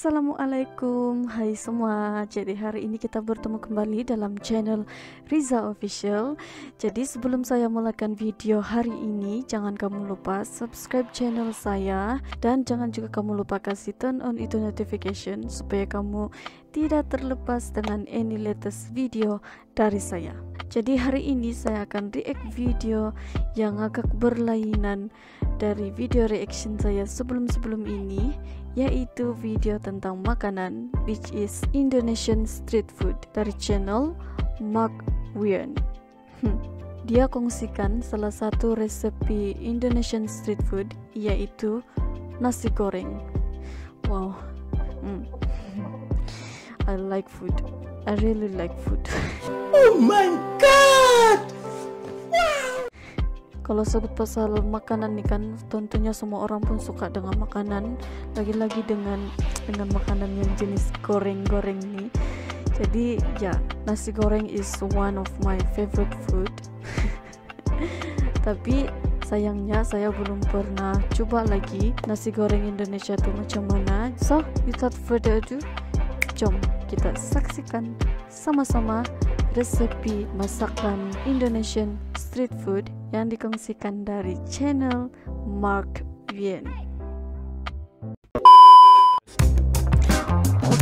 Assalamualaikum, hai semua. Jadi hari ini kita bertemu kembali dalam channel Ryza Official. Jadi sebelum saya mulakan video hari ini, jangan kamu lupa subscribe channel saya dan jangan juga kamu lupa kasih turn on itu notification supaya kamu tidak terlepas dengan any latest video dari saya. Jadi hari ini saya akan react video yang agak berlainan dari video reaction saya sebelum-sebelum ini, yaitu video tentang makanan, which is Indonesian street food dari channel Mark Wian. Dia kongsikan salah satu resepi Indonesian street food, yaitu nasi goreng. Wow, I like food. I really like food. Oh my god! Kalau sebut pasal makanan nih kan, tentunya semua orang pun suka dengan makanan, lagi-lagi dengan makanan yang jenis goreng-goreng nih. Jadi ya, nasi goreng is one of my favorite food. Tapi sayangnya saya belum pernah coba lagi nasi goreng Indonesia tuh macam mana. So without further ado, jom kita saksikan sama-sama resepi masakan Indonesian street food yang dikongsikan dari channel Mark Wian.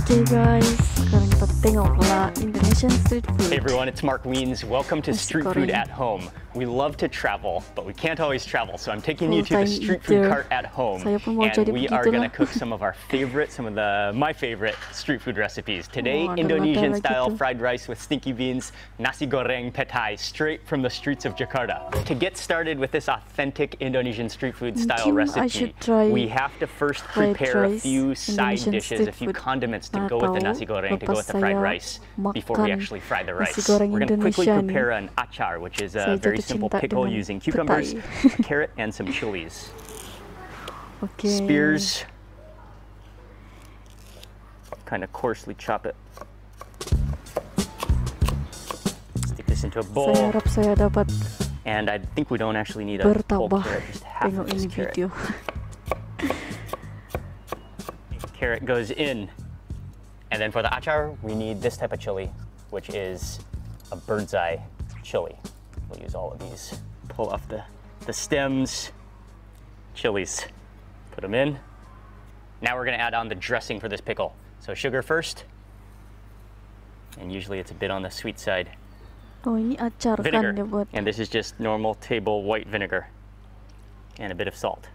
Okay guys, sekarang kita tengoklah Indonesian street food. Hey everyone, it's Mark Wiens. Welcome to Street Food at Home. We love to travel, but we can't always travel, so I'm taking you to the street food cart at home, and we are going to cook some of our favorite, my favorite street food recipes. Today, Indonesian style fried rice with stinky beans, nasi goreng petai, straight from the streets of Jakarta. To get started with this authentic Indonesian street food style recipe, we have to first prepare a few side dishes, a few condiments to go with the nasi goreng, to go with the fried rice, before we actually fry the rice. We're going to quickly prepare an achar, which is a very simple pickle using cucumbers, a carrot, and some chilies. Spears. Kind of coarsely chop it. Stick this into a bowl. And I think we don't actually need a whole carrot, just half of this carrot. Carrot goes in. And then for the achar, we need this type of chili, which is a bird's eye chili. We'll use all of these. Pull off the stems, chilies, put them in. Now we're gonna add on the dressing for this pickle. So sugar first, and usually it's a bit on the sweet side. Oh, ini acar vinegar, kan dia buat. And this is just normal table white vinegar, and a bit of salt.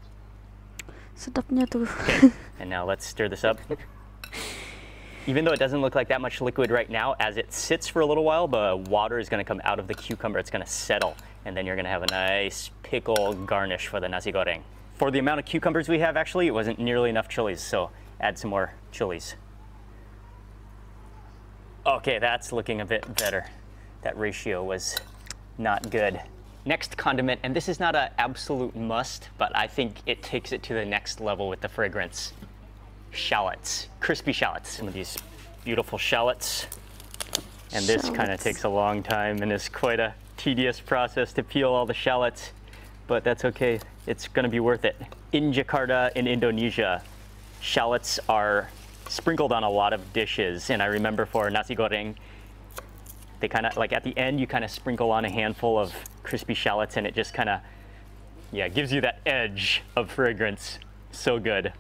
Sedapnya tuh. Okay, and now let's stir this up. Even though it doesn't look like that much liquid right now, as it sits for a little while, the water is going to come out of the cucumber. It's going to settle, and then you're going to have a nice pickle garnish for the nasi goreng. For the amount of cucumbers we have, actually, it wasn't nearly enough chilies, so add some more chilies. Okay, that's looking a bit better. That ratio was not good. Next condiment, and this is not an absolute must, but I think it takes it to the next level with the fragrance. Shallots, crispy shallots. Some of these beautiful shallots. And this kind of takes a long time and is quite a tedious process to peel all the shallots, but that's okay. It's going to be worth it. In Jakarta, in Indonesia, shallots are sprinkled on a lot of dishes. And I remember for nasi goreng, they kind of, like at the end, you kind of sprinkle on a handful of crispy shallots, and it just kind of, yeah, gives you that edge of fragrance. So good.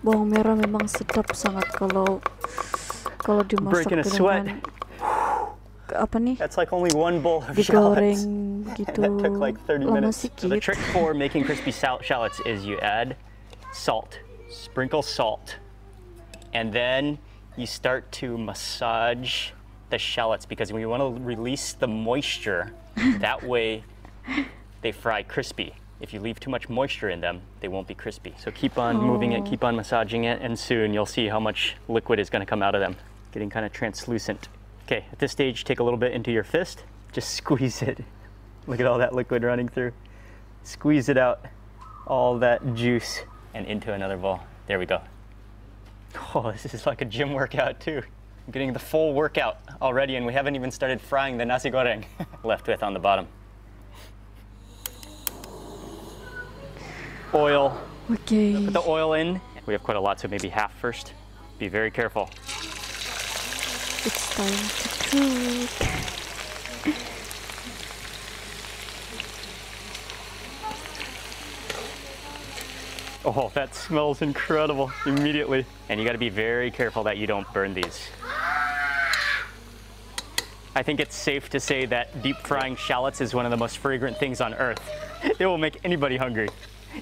Bawang merah memang sedap sangat kalau dimasak dengan apa nih? That's like only one bowl of digoreng shallots. gitu. That took like 30 minutes. So the Sikit. trick for making crispy shallots is you add salt, sprinkle salt, and then you start to massage the shallots, because when you want to release the moisture, that way they fry crispy. If you leave too much moisture in them, they won't be crispy. So keep on moving it, keep on massaging it, and soon you'll see how much liquid is going to come out of them. Getting kind of translucent. Okay, at this stage, take a little bit into your fist. Just squeeze it. Look at all that liquid running through. Squeeze it out, all that juice, and into another bowl. There we go. Oh, this is like a gym workout too. I'm getting the full workout already, and we haven't even started frying the nasi goreng. Left with on the bottom. Oil. Okay. Put the oil in We have quite a lot, so maybe half first. Be very careful. It's time to cook. Oh, that smells incredible immediately. And you gotta be very careful that you don't burn these. I think it's safe to say that deep frying shallots is one of the most fragrant things on earth. It will make anybody hungry.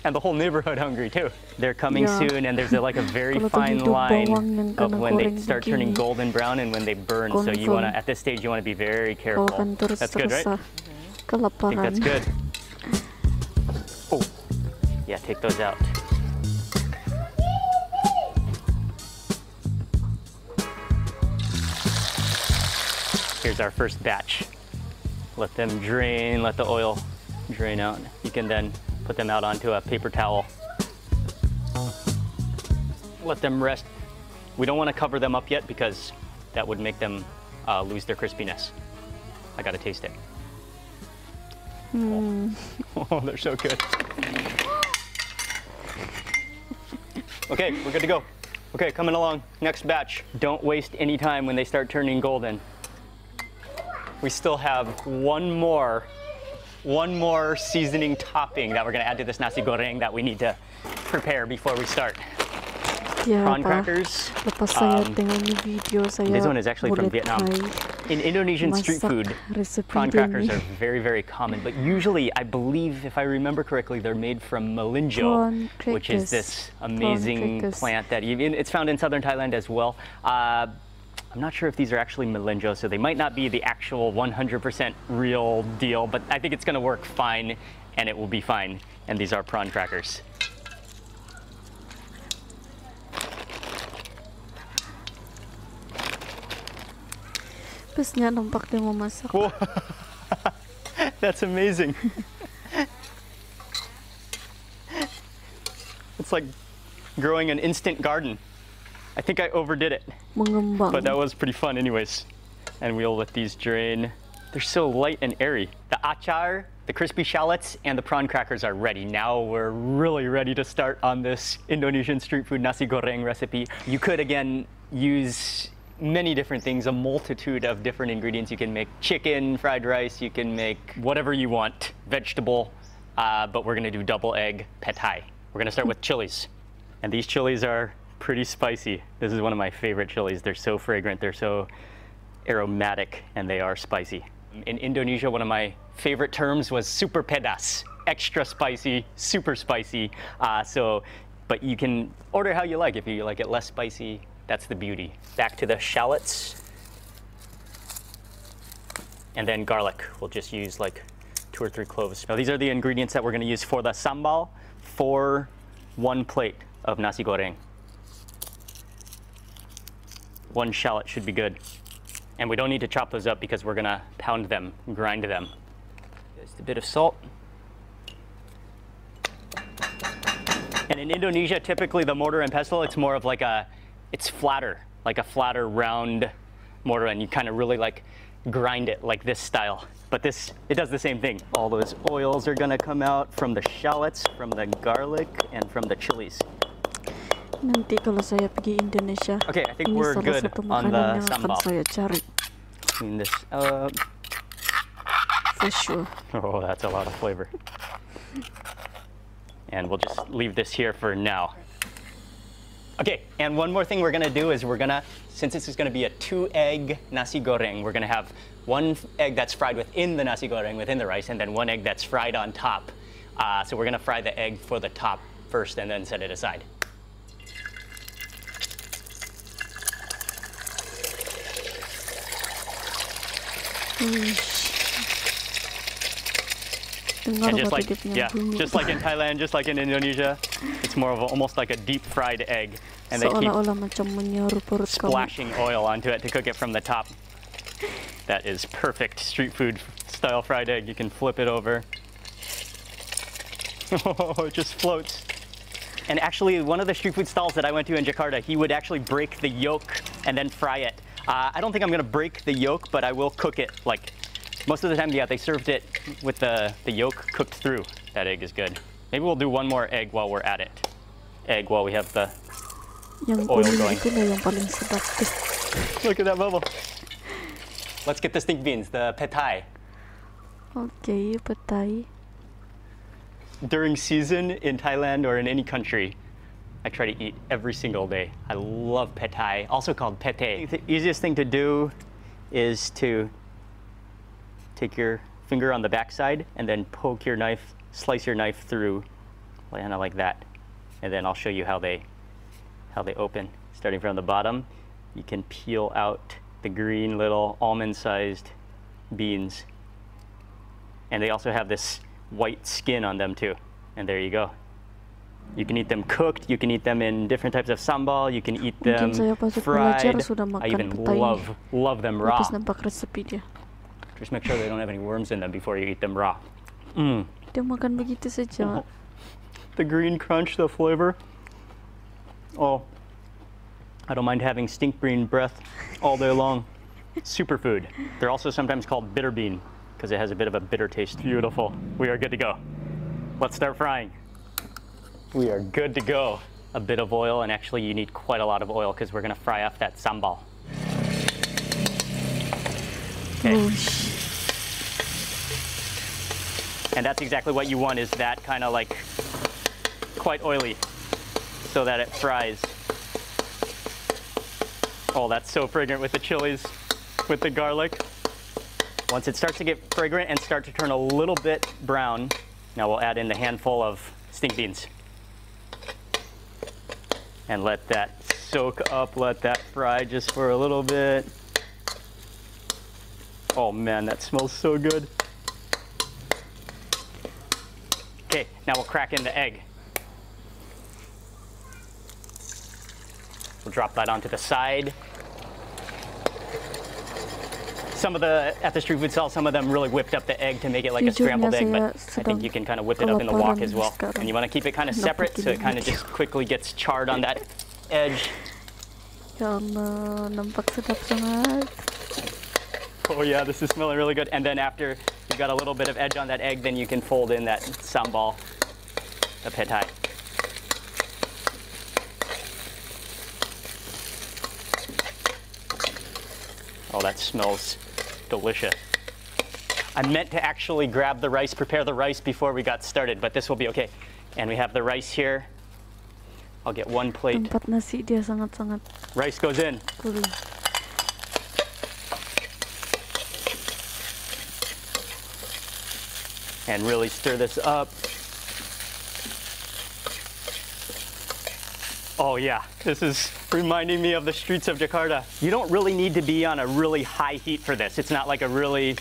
And the whole neighborhood hungry too. They're coming soon, and there's like a very fine line of when they start turning golden brown and when they burn. So you wanna, at this stage, you wanna be very careful. That's good, right? I think that's good. Oh, yeah, take those out. Here's our first batch. Let them drain, let the oil drain out. You can then put them out onto a paper towel. Let them rest. We don't want to cover them up yet because that would make them lose their crispiness. I gotta taste it. Oh, they're so good. Okay, we're good to go. Okay, coming along, next batch. Don't waste any time when they start turning golden. We still have one more seasoning topping that we're gonna add to this nasi goreng that we need to prepare before we start. Prawn crackers. Lepas saya tengok ni video, saya this one is actually from Vietnam. In Indonesian street food, prawn crackers are very, very common. But usually, I believe, if I remember correctly, they're made from melinjo, which is this amazing plant that it's found in southern Thailand as well. I'm not sure if these are actually melinjo, so they might not be the actual 100% real deal, but I think it's gonna work fine, and it will be fine. And these are prawn crackers. Pasnya nampak dia mau masak. Whoa. That's amazing. It's like growing an instant garden. I think I overdid it. Mengembang. But that was pretty fun anyways. And we'll let these drain. They're so light and airy. The achar, the crispy shallots, and the prawn crackers are ready. Now we're really ready to start on this Indonesian street food nasi goreng recipe. You could, again, use many different things, a multitude of different ingredients. You can make chicken, fried rice, you can make whatever you want, vegetable, but we're gonna do double egg pad thai. We're gonna start with chilies. And these chilies are pretty spicy. This is one of my favorite chilies. They're so fragrant, they're so aromatic, and they are spicy. In Indonesia, one of my favorite terms was super pedas, extra spicy, super spicy. But you can order how you like. If you like it less spicy, that's the beauty. Back to the shallots. And then garlic. We'll just use like 2 or 3 cloves. Now these are the ingredients that we're gonna use for the sambal for 1 plate of nasi goreng. 1 shallot should be good. And we don't need to chop those up because we're gonna pound them, grind them. Just a bit of salt. And in Indonesia, typically the mortar and pestle, it's more of like it's flatter, like a flatter round mortar, and you kind of really like grind it like this style. But this, it does the same thing. All those oils are gonna come out from the shallots, from the garlic, and from the chilies. Nanti kalau saya pergi Indonesia, okay, I think ini we're salah good satu on makanan the yang akan sambal. saya cari. Clean this up. For sure. Oh, that's a lot of flavor. And we'll just leave this here for now. Okay, and one more thing we're gonna do is since this is gonna be a 2-egg nasi goreng, we're gonna have 1 egg that's fried within the nasi goreng, within the rice, and then 1 egg that's fried on top. So we're gonna fry the egg for the top first and then set it aside. And just like, just like in Thailand, just like in Indonesia, it's more of almost like a deep fried egg. And they keep splashing oil onto it to cook it from the top. That is perfect street food style fried egg. You can flip it over. Oh, it just floats. And actually, one of the street food stalls that I went to in Jakarta, he would actually break the yolk and then fry it. I don't think I'm gonna break the yolk, but I will cook it. Like most of the time, yeah, they served it with the yolk cooked through. That egg is good. Maybe we'll do 1 more egg while we're at it. egg while we have the Yang oil kuning going. itu lah yang paling sedap tuh. Look at that bubble. Let's get the stink beans, the pad thai. Oke, petai. During season in Thailand or in any country, I try to eat every single day. I love pad thai, also called pate. The easiest thing to do is to take your finger on the backside and then poke your knife, slice your knife through, kind of like that. And then I'll show you how they open. Starting from the bottom, you can peel out the green little almond-sized beans. And they also have this white skin on them too. And there you go. You can eat them cooked, you can eat them in different types of sambal, you can eat them fried. I even love them raw. Just make sure they don't have any worms in them before you eat them raw. Dia makan begitu saja. The green crunch, the flavor. Oh, I don't mind having stink bean breath all day long. Superfood. They're also sometimes called bitter bean because it has a bit of a bitter taste. Beautiful. We are good to go. Let's start frying. We are good to go. A bit of oil, and actually you need quite a lot of oil because we're going to fry off that sambal. Okay. And that's exactly what you want, is that kind of like quite oily so that it fries. Oh, that's so fragrant with the chilies, with the garlic. Once it starts to get fragrant and start to turn a little bit brown, now we'll add in the handful of stink beans. And let that soak up, let that fry just for a little bit. Oh man, that smells so good. Okay, now we'll crack in the egg. We'll drop that onto the side. Some of at the street food stall, some of them really whipped up the egg to make it like a scrambled egg, but I think you can kind of whip it up in the wok as well. And you want to keep it kind of separate so it kind of just quickly gets charred on that edge. Ya Allah, nampak sedap sangat. Oh yeah, this is smelling really good. And then after you've got a little bit of edge on that egg, then you can fold in that sambal, the pad thai. Oh, that smells delicious. I meant to actually grab the rice, prepare the rice before we got started, but this will be okay. And we have the rice here. I'll get one plate. Tempat nasi dia sangat-sangat Rice goes in. gurih. And really stir this up. Oh yeah, this is reminding me of the streets of Jakarta. You don't really need to be on a really high heat for this. It's not like a really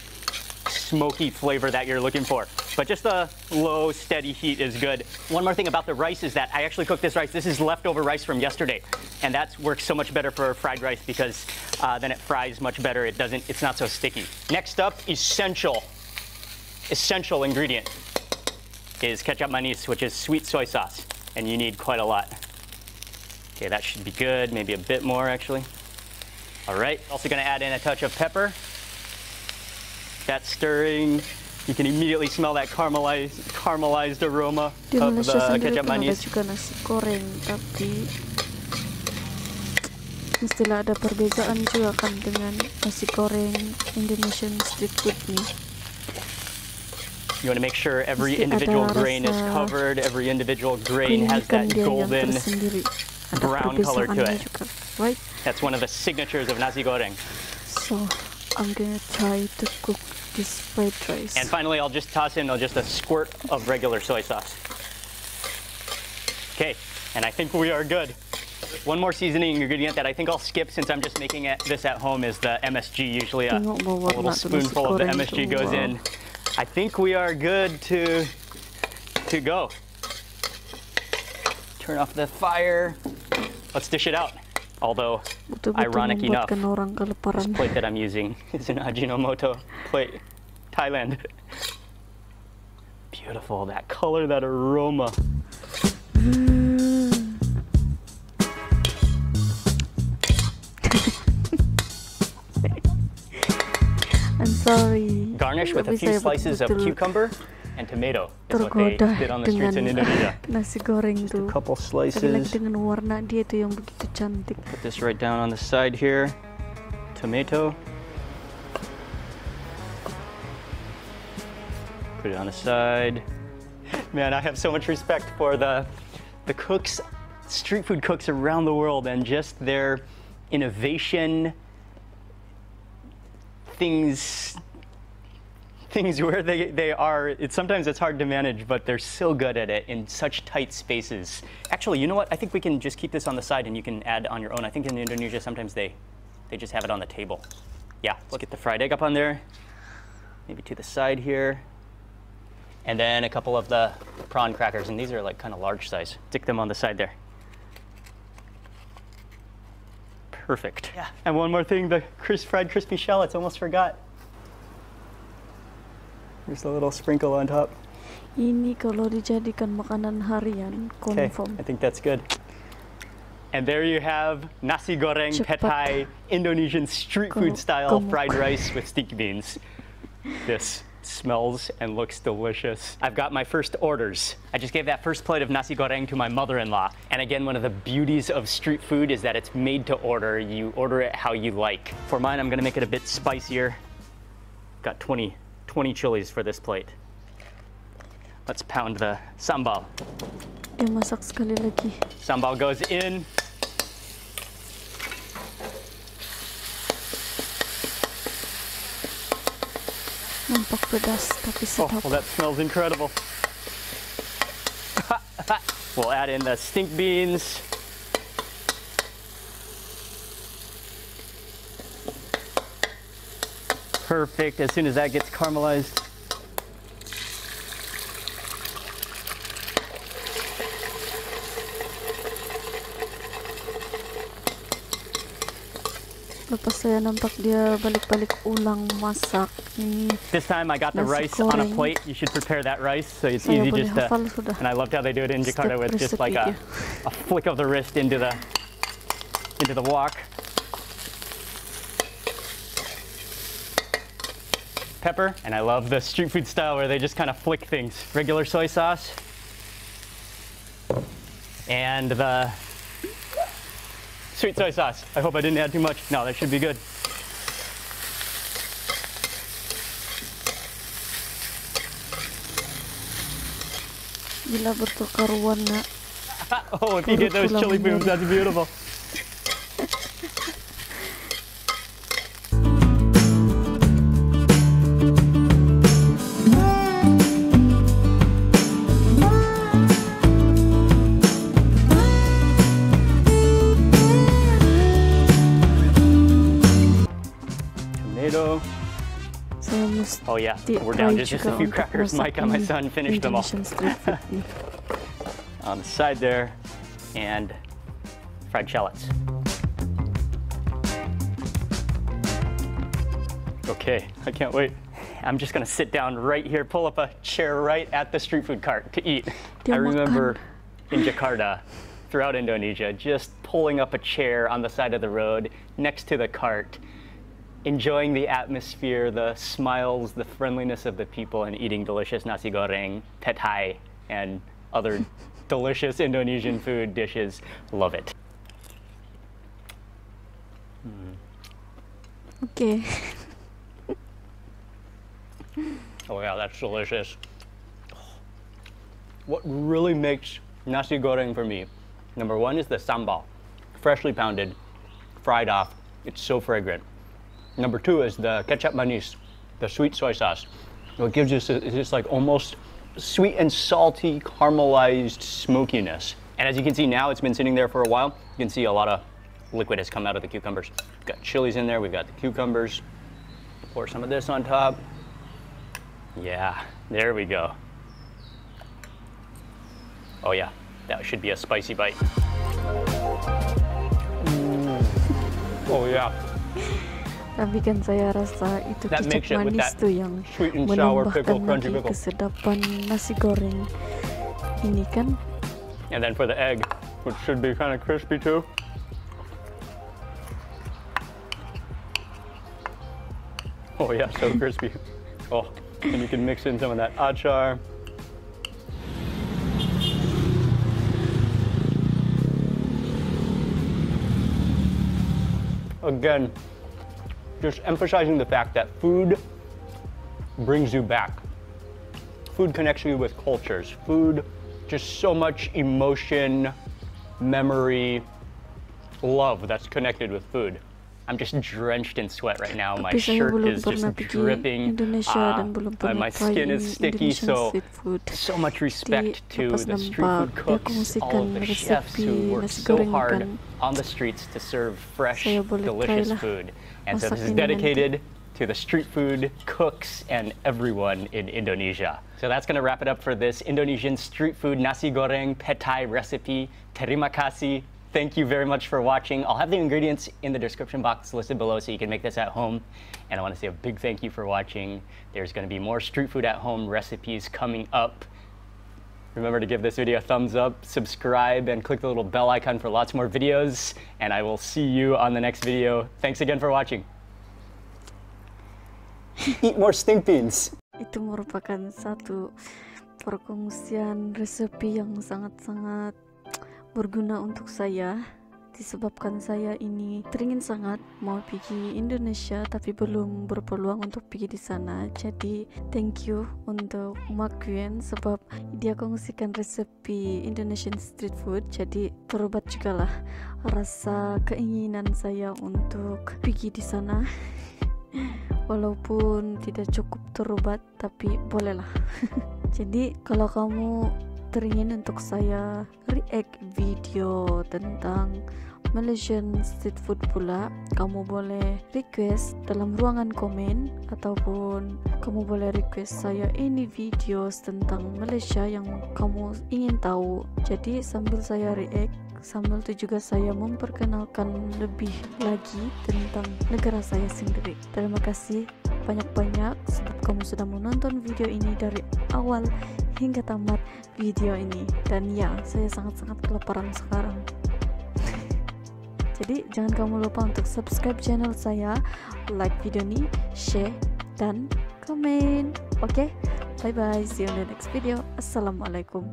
smoky flavor that you're looking for, but just a low, steady heat is good. One more thing about the rice is that I actually cooked this rice. This is leftover rice from yesterday, and that works so much better for fried rice because then it fries much better. It's not so sticky. Next up, essential ingredient is ketchup manis, which is sweet soy sauce, and you need quite a lot. Okay, that should be good, maybe a bit more actually. All right, also gonna add in a touch of pepper. That's stirring. You can immediately smell that caramelized aroma Di of Malaysia the sendiri ketchup pun ada manis. juga nasi goreng, tapi mestilah ada perbedaan juga kan dengan nasi goreng Indonesian street food nih. You want to make sure every Mesti individual ada grain is rasa covered, every individual grain has that keunikan dia yang golden tersendiri. Ada brown color to perbedaannya it. juga, right? That's one of the signatures of Nasi Goreng. So I'm gonna try to cook this fried rice. And finally, I'll just toss in just a squirt of regular soy sauce. Okay, and I think we are good. One more seasoning ingredient that I think I'll skip since I'm just making this at home is the MSG. Usually a Tengok bawah little nak tu nasi spoonful of the goreng MSG tu, goes wow. in. I think we are good to go. Turn off the fire. Let's dish it out. Although, Betul-betul ironic enough, membuatkan orang this kelaparan. plate that I'm using is an Ajinomoto plate, Thailand. Beautiful, that color, that aroma. I'm sorry. Garnish with a Tapi few saya slices of betul-betul cucumber and tomato is what they tergoda did on the streets in dengan Indonesia. nasi goreng Just a tuh. couple Lagi slices. dengan warna dia tuh yang begitu cantik. Put this right down on the side here. Tomato. Put it on the side. Man, I have so much respect for the cooks, street food cooks around the world, and just their innovation, things where they are, sometimes it's hard to manage, but they're so good at it in such tight spaces. Actually, you know what? I think we can just keep this on the side and you can add on your own. I think in Indonesia, sometimes they just have it on the table. Yeah, let's get the fried egg up on there. Maybe to the side here. And then a couple of the prawn crackers, and these are like kind of large size. Stick them on the side there. Perfect. Yeah. And one more thing, the fried crispy shallots, almost forgot. There's a little sprinkle on top. Ini kalau dijadikan makanan harian, Okay, confirm. I think that's good. And there you have Nasi Goreng Cepat. Pad Thai, Indonesian street food style fried rice with stink beans. This smells and looks delicious. I've got my first orders. I just gave that first plate of nasi goreng to my mother-in-law. And again, one of the beauties of street food is that it's made to order. You order it how you like. For mine, I'm gonna make it a bit spicier. Got 20 chilies for this plate. Let's pound the sambal. Dia masak sekali lagi. Sambal goes in. Nampak pedas tapi Oh, sedap. well, that smells incredible. We'll add in the stink beans. Perfect. As soon as that gets caramelized. Lepas saya nampak dia balik-balik ulang masak. Ini This time I got the Nasi rice on a goreng. plate. You should prepare that rice so it's Saya easy boleh just to. hafal sudah. And I loved how they do it in Jakarta with just like resipi a flick of the wrist into the wok. Pepper, and I love the street food style where they just kind of flick things. Regular soy sauce. And the sweet soy sauce. I hope I didn't add too much. No, that should be good. Bila bertukar warna. Oh, if you get those chili booms, that's beautiful. Tomato. Saya mesti Oh yeah, we're down to just a few crackers. Mike and my son finished them all. Indonesian street food nih. On the side there, and fried shallots. Okay, I can't wait. I'm just gonna sit down right here, pull up a chair right at the street food cart to eat. I remember in Jakarta, throughout Indonesia, just pulling up a chair on the side of the road next to the cart, enjoying the atmosphere, the smiles, the friendliness of the people, and eating delicious nasi goreng, pad thai, and other delicious Indonesian food dishes. Love it. Okay. Oh yeah, that's delicious. What really makes nasi goreng for me, number one is the sambal. Freshly pounded, fried off, it's so fragrant. Number two is the ketchup manis, the sweet soy sauce. It gives you this like almost sweet and salty caramelized smokiness. And as you can see now, it's been sitting there for a while. You can see a lot of liquid has come out of the cucumbers. We've got chilies in there, we've got the cucumbers. Pour some of this on top. Yeah, there we go. Oh yeah, that should be a spicy bite. Oh yeah. Tapi kan saya rasa itu That makes kecap it with manis that tuh yang sweet and sour pickle, menambahkan crunchy lagi pickle. kesedapan nasi goreng ini kan. And then for the egg, which should be kind of crispy too. Oh yeah, so crispy. Oh, And you can mix in some of that achar. Again, just emphasizing the fact that food brings you back. Food connects you with cultures. Food, just so much emotion, memory, love that's connected with food. I'm just drenched in sweat right now. My shirt is just dripping. My skin is sticky, so much respect to the street food cooks, all of the chefs who work so hard on the streets to serve fresh, delicious food. And so this is dedicated to the street food cooks and everyone in Indonesia. So that's going to wrap it up for this Indonesian street food nasi goreng petai recipe. Terima kasih. Thank you very much for watching. I'll have the ingredients in the description box listed below so you can make this at home. And I want to say a big thank you for watching. There's going to be more street food at home recipes coming up. Remember to give this video a thumbs up, subscribe, and click the little bell icon for lots more videos. And I will see you on the next video. Thanks again for watching. Eat more stink beans. Itu merupakan satu perkongsian resepi yang sangat-sangat berguna untuk saya, disebabkan saya ini teringin sangat mau pergi Indonesia tapi belum berpeluang untuk pergi di sana. Jadi thank you untuk Mak Gwen sebab dia kongsikan resepi Indonesian street food, jadi terobat juga lah rasa keinginan saya untuk pergi di sana. Walaupun tidak cukup terobat tapi bolehlah. Jadi kalau kamu teringin untuk saya react video tentang Malaysian street food pula, kamu boleh request dalam ruangan komen ataupun kamu boleh request saya any videos tentang Malaysia yang kamu ingin tahu. Jadi sambil saya react, sambil itu juga saya memperkenalkan lebih lagi tentang negara saya sendiri. Terima kasih banyak-banyak sebab kamu sudah menonton video ini dari awal hingga tamat video ini. Dan ya, saya sangat-sangat kelaparan sekarang. Jadi jangan kamu lupa untuk subscribe channel saya, like video ini, share, dan komen. Oke, bye bye, see you in the next video. Assalamualaikum.